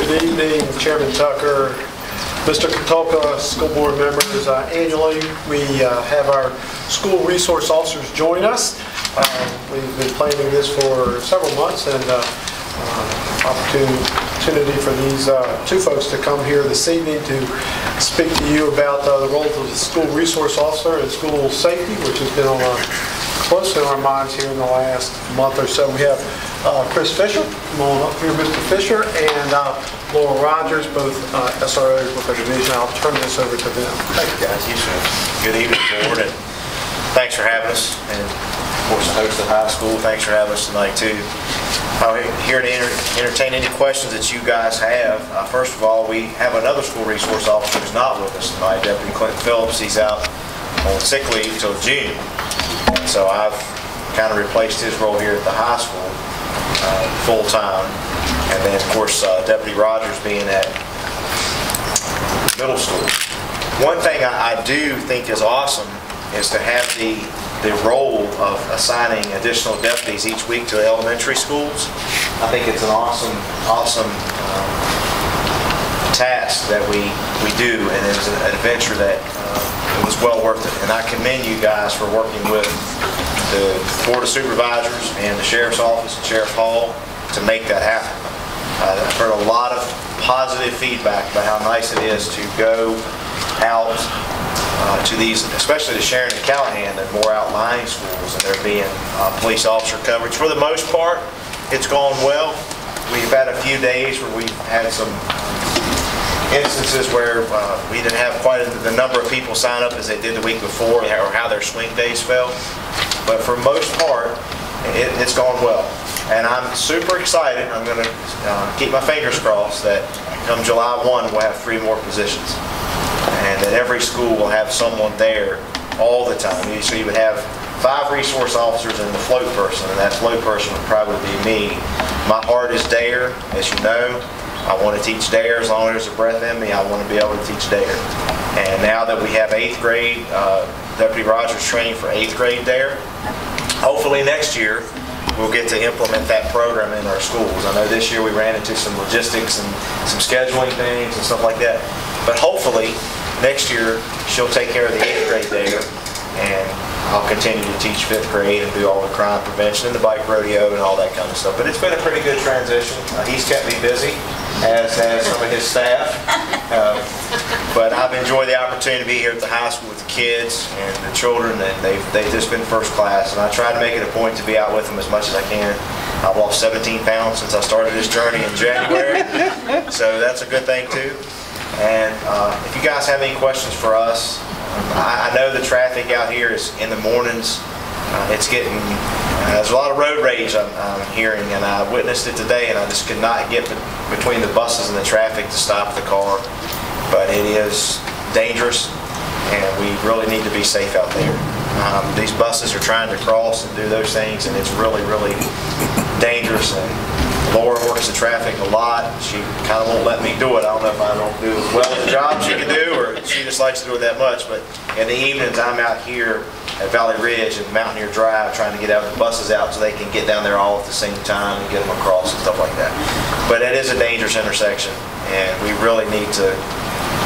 Good evening, Chairman Tucker, Mr. Katulka, school board members. Annually, we have our school resource officers join us. We've been planning this for several months, and opportunity for these two folks to come here this evening to speak to you about the role of the school resource officer and school safety, which has been close in our minds here in the last month or so. We have Chris Fisher, come on up here, Mr. Fisher, and Laura Rogers, both SROs with our division. I'll turn this over to them. Thank you, guys. Good evening, board, and thanks for having us. And of course, the host of the high school, thanks for having us tonight too. I'm here to entertain any questions that you guys have. First of all, we have another school resource officer who's not with us tonight, Deputy Clinton Phillips. He's out on sick leave until June. And so I've kind of replaced his role here at the high school full-time. And then, of course, Deputy Rogers being at middle school. One thing I do think is awesome is to have the role of assigning additional deputies each week to elementary schools. I think it's an awesome task that we do, and it was an adventure that it was well worth it. And I commend you guys for working with the Board of Supervisors and the Sheriff's Office and Sheriff Hall to make that happen. I've heard a lot of positive feedback about how nice it is to go out to these, especially the Sharon and Callahan and more outlying schools, and there being police officer coverage. For the most part, it's gone well. We've had a few days where we've had some instances where we didn't have quite the number of people sign up as they did the week before, or how their swing days fell. But for most part, it's gone well. And I'm super excited. I'm going to keep my fingers crossed that come July 1, we'll have 3 more positions. And that every school will have someone there all the time. So you would have 5 resource officers and the float person, and that float person would probably be me. My heart is DARE, as you know. I want to teach DARE. As long as there's a breath in me, I want to be able to teach DARE. And now that we have 8th grade, Deputy Rogers training for 8th grade DARE, hopefully next year we'll get to implement that program in our schools. I know this year we ran into some logistics and some scheduling things and stuff like that. But hopefully next year she'll take care of the 8th grade DARE, and I'll continue to teach 5th grade and do all the crime prevention and the bike rodeo and all that kind of stuff. But it's been a pretty good transition. He's kept me busy, as has some of his staff. But I've enjoyed the opportunity to be here at the high school with the kids and the children, and they've just been first class. And I try to make it a point to be out with them as much as I can. I've lost 17 pounds since I started this journey in January, so that's a good thing too. And if you guys have any questions for us, I know the traffic out here is in the mornings. It's getting, there's a lot of road rage I'm hearing, and I witnessed it today, and I just could not get between the buses and the traffic to stop the car. But it is dangerous, and we really need to be safe out there. These buses are trying to cross and do those things, and it's really, really dangerous. And Laura works the traffic a lot. She kind of won't let me do it. I don't know if I don't do as well as a job she can do, or she just likes to do it that much. But in the evenings, I'm out here at Valley Ridge and Mountaineer Drive trying to get out the buses out so they can get down there all at the same time and get them across and stuff like that. But it is a dangerous intersection, and we really need to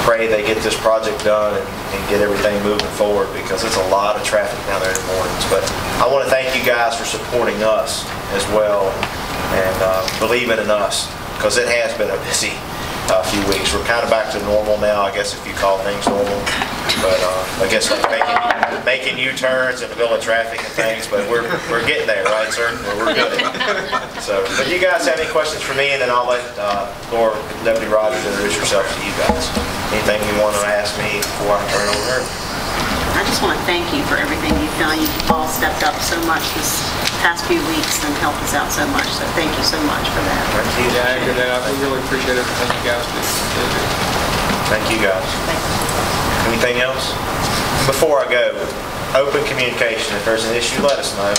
pray they get this project done and get everything moving forward, because it's a lot of traffic down there in the mornings. But I want to thank you guys for supporting us as well, and believing in us, because it has been a busy few weeks. We're kind of back to normal now, I guess, if you call things normal. But I guess like making U-turns in the middle of traffic and things, but we're getting there, right, sir? We're good. So, but you guys have any questions for me, and then I'll let Laura, Deputy Rogers, introduce yourself to you guys. Anything you want to ask me before I turn it over to her? I just want to thank you for everything you've done. You've all stepped up so much this past few weeks and helped us out so much. So thank you so much for that. Thank you. Yeah, I agree with that. I really appreciate everything you guys do. Thank you guys. Anything else? Before I go, open communication. If there's an issue, let us know.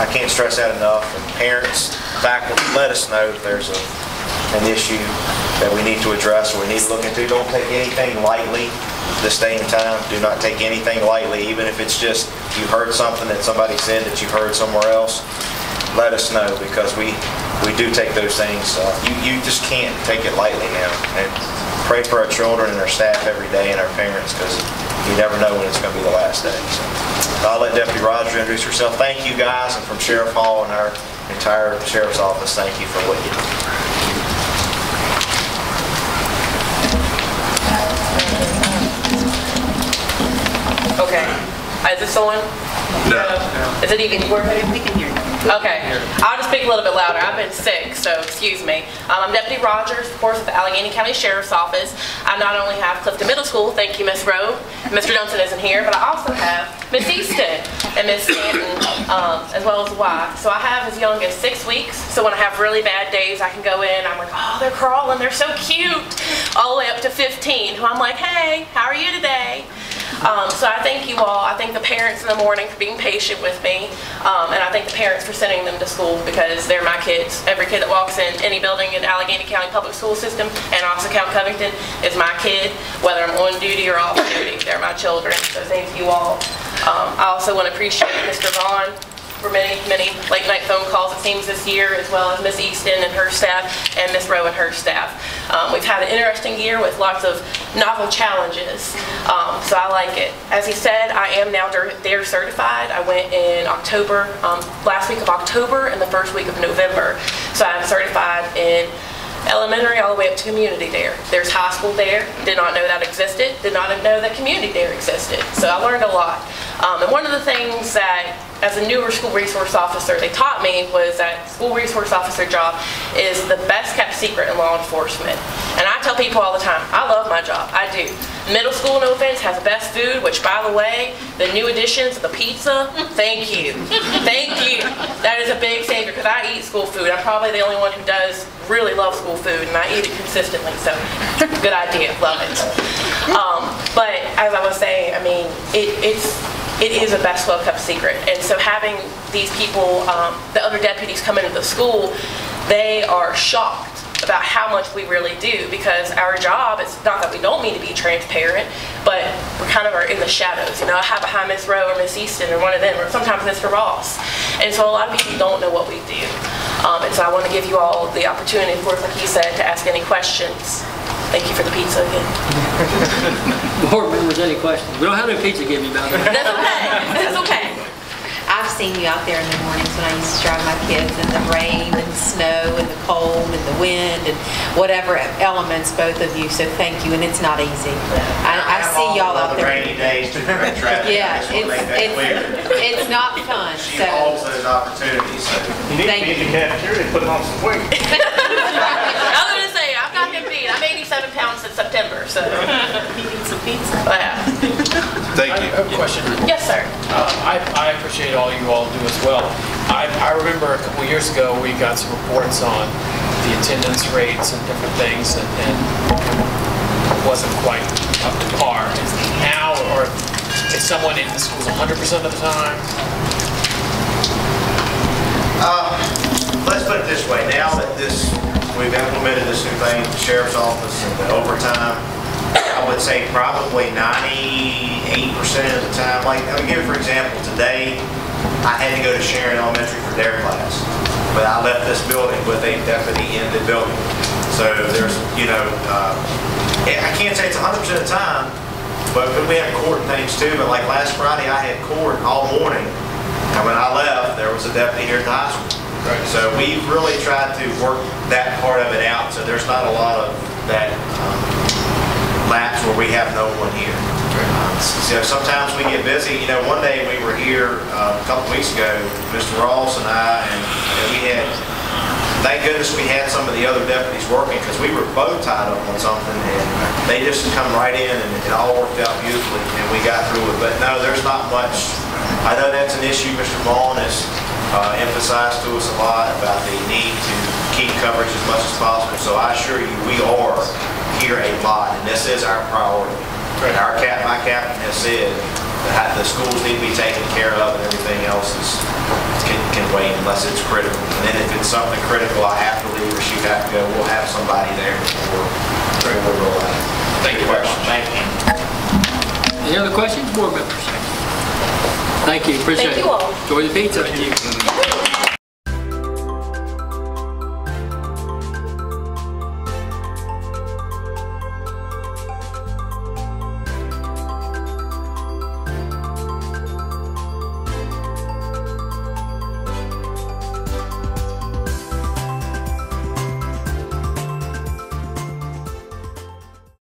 I can't stress that enough. And parents, faculty, let us know if there's an issue that we need to address or we need to look into. Don't take anything lightly this day and time. Do not take anything lightly, even if it's just you heard something that somebody said that you heard somewhere else. let us know, because we do take those things, you just can't take it lightly now. And pray for our children and our staff every day and our parents, because you never know when it's going to be the last day. So I'll let Deputy Roger introduce herself. Thank you guys, and from Sheriff Hall and our entire Sheriff's Office, thank you for what you do. Okay. Is this on? No. Is it even working? We can hear you. Okay. I'll just speak a little bit louder. I've been sick, so excuse me. I'm Deputy Rogers, of course, with the Alleghany County Sheriff's Office. I not only have Clifton Middle School, thank you, Miss Rowe. Mr. Johnson isn't here, but I also have Miss Easton and Miss Stanton, as well as Y. So I have as young as 6 weeks. So when I have really bad days, I can go in. I'm like, oh, they're crawling. They're so cute. All the way up to 15, who I'm like, hey, how are you today? So I thank you all. I thank the parents in the morning for being patient with me, and I thank the parents for sending them to school, because they're my kids. Every kid that walks in any building in Alleghany County Public School System and also Count Covington is my kid, whether I'm on duty or off duty. They're my children, so thank you all. I also want to appreciate Mr. Vaughn for many late night phone calls, it seems, this year, as well as Miss Easton and her staff and Miss Rowe and her staff. We've had an interesting year with lots of novel challenges, so I like it. As he said, I am now DARE certified. I went in October, last week of October and the first week of November. So I'm certified in elementary all the way up to community DARE. There's high school DARE. Did not know that existed. Did not know that community DARE existed. So I learned a lot. And one of the things that, as a newer school resource officer, they taught me was that school resource officer job is the best kept secret in law enforcement. And I tell people all the time, I love my job. I do. Middle school, no offense, has the best food, which, by the way, the new additions, the pizza, thank you. Thank you. That is a big savior, because I eat school food. I'm probably the only one who does really love school food, and I eat it consistently, so good idea. Love it. But as I was saying, I mean, it is a best well-kept secret. And so having these people, the other deputies come into the school, they are shocked about how much we really do, because our job, it's not that we don't mean to be transparent, but we kind of are in the shadows. You know, I have behind Miss Rowe or Miss Easton or one of them, or sometimes Mr. Ross. And so a lot of people don't know what we do. And so I want to give you all the opportunity, of course, like you said, to ask any questions. Thank you for the pizza again. Board members, any questions? We don't have any pizza to give you, about that. That's okay. That's okay. I've seen you out there in the mornings when I used to drive my kids in the rain and the snow and the cold and the wind and whatever elements, both of you, so thank you, and it's not easy. I see y'all out there. Rainy days to direct traffic. Yeah, it's not fun. She calls those opportunities. So. You need to be in the cafeteria and put on some weight. I was going to say, I've got him beat. I'm 87 pounds since September, so. He needs some pizza. Yeah. Thank you. I have a question. Yes, sir. I appreciate all you all do as well. I remember a couple years ago we got some reports on the attendance rates and different things, and it wasn't quite up to par. Is it now, or is someone in the schools 100% of the time? Let's put it this way. Now that we've implemented this new thing, the Sheriff's Office and the overtime, I would say probably 98% of the time. Like, I'll give you for example, today I had to go to Sharon Elementary for DARE class, but I left this building with a deputy in the building. So there's, you know, I can't say it's 100% of the time, but we have court and things too. But like last Friday, I had court all morning, and when I left, there was a deputy here at the high school. Right. So we've really tried to work that part of it out, so there's not a lot of that lapse where we have no one here. So sometimes we get busy. You know, one day we were here a couple weeks ago, Mr. Ross and I, and we had, thank goodness we had some of the other deputies working, because we were both tied up on something, and they just come right in, and it all worked out beautifully, and we got through it. But no, there's not much. I know that's an issue Mr. Vaughn has emphasized to us a lot about the need to keep coverage as much as possible. So I assure you, we are here a lot, and this is our priority. And my captain has said that the schools need to be taken care of, and everything else can wait unless it's critical. And then if it's something critical, I have to leave or she have to go, we'll have somebody there before we'll roll out. Thank you. Thank you. Any other questions, board members? Thank you. Appreciate it. Thank you all. Enjoy the pizza. Thank you.